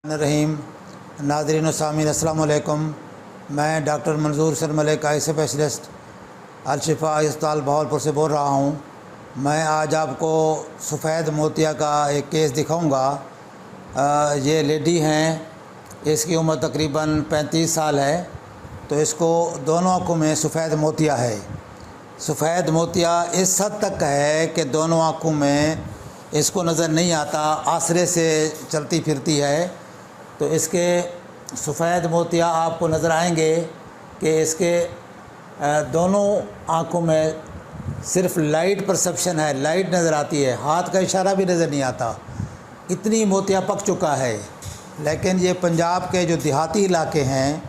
रहीम नाज़रीन व सामीन अस्सलाम वालेकुम। मैं doctor Manzoor sir Malik eye specialist Alshifa अस्पताल बहावलपुर से बोल रहा हूँ। मैं आज आपको सफ़ेद मोतिया का एक केस दिखाऊंगा। ये लेडी हैं, इसकी उम्र तकरीबन 35 साल है। तो इसको दोनों आँखों में सफ़ेद मोतिया है। सफ़ेद मोतिया इस हद तक है कि दोनों आँखों में इसको नज़र नहीं आता, आसरे से चलती फिरती है। तो इसके सफ़ेद मोतिया आपको नज़र आएंगे कि इसके दोनों आँखों में सिर्फ लाइट परसेप्शन है, लाइट नज़र आती है, हाथ का इशारा भी नज़र नहीं आता। इतनी मोतिया पक चुका है। लेकिन ये पंजाब के जो देहाती इलाके हैं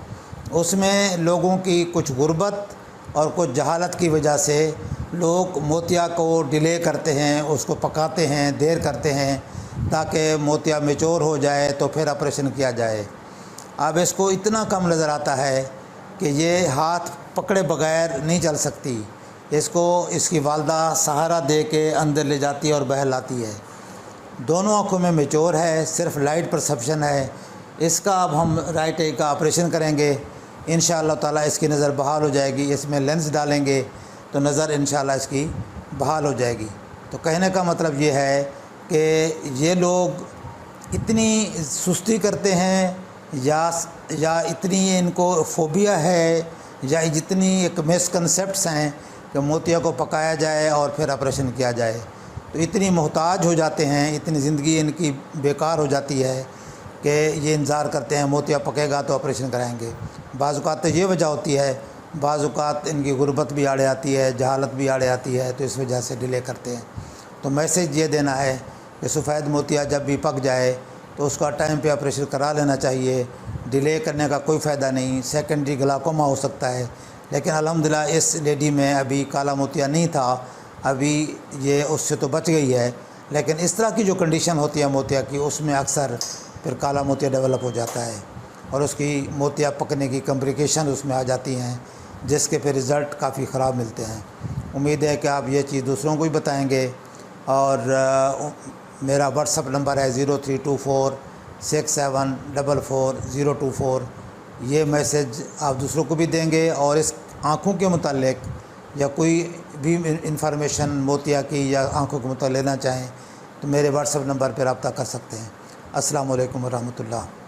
उसमें लोगों की कुछ गुर्बत और कुछ जहालत की वजह से लोग मोतिया को डिले करते हैं, उसको पकाते हैं, देर करते हैं ताकि मोतिया मैच्योर हो जाए तो फिर ऑपरेशन किया जाए। अब इसको इतना कम नज़र आता है कि ये हाथ पकड़े बगैर नहीं चल सकती। इसको इसकी वालदा सहारा दे के अंदर ले जाती है और बहल लाती है। दोनों आँखों में मैच्योर है, सिर्फ लाइट परसेप्शन है। इसका अब हम राइट आई का ऑपरेशन करेंगे। इंशाअल्लाह ताला इसकी नज़र बहाल हो जाएगी। इसमें लेंस डालेंगे तो नज़र इंशाअल्लाह इसकी बहाल हो जाएगी। तो कहने का मतलब ये है कि ये लोग इतनी सुस्ती करते हैं या इतनी इनको फ़ोबिया है या जितनी एक मिसकंसेप्ट्स हैं कि मोतिया को पकाया जाए और फिर ऑपरेशन किया जाए, तो इतनी मोहताज हो जाते हैं, इतनी ज़िंदगी इनकी बेकार हो जाती है कि ये इंतज़ार करते हैं मोतिया पकेगा तो ऑपरेशन कराएंगे। बाज़ औक़ात तो ये वजह होती है, बाज़ औक़ात इनकी गुर्बत भी आड़े आती है, जहालत भी आड़े आती है, तो इस वजह से डिले करते हैं। तो मैसेज ये देना है कि सफ़ेद मोतिया जब भी पक जाए तो उसका टाइम पे ऑपरेशन करा लेना चाहिए। डिले करने का कोई फ़ायदा नहीं। सेकेंडरी ग्लाकोमा हो सकता है, लेकिन अल्हम्दुलिल्लाह इस लेडी में अभी काला मोतिया नहीं था, अभी ये उससे तो बच गई है। लेकिन इस तरह की जो कंडीशन होती है मोतिया की, उसमें अक्सर फिर काला मोतिया डेवलप हो जाता है और उसकी मोतिया पकने की कॉम्प्लिकेशन उसमें आ जाती हैं, जिसके फिर रिज़ल्ट काफ़ी ख़राब मिलते हैं। उम्मीद है कि आप ये चीज़ दूसरों को भी बताएँगे। और मेरा व्हाट्सअप नंबर है 032467444024। ये मैसेज आप दूसरों को भी देंगे और इस आँखों के मुतालिक या कोई भी इंफॉर्मेशन मोतिया की या आँखों के मुतालिक लेना चाहें तो मेरे व्हाट्सअप नंबर पर रब्ता कर सकते हैं। अस्सलाम वालेकुम व रहमतुल्लाह।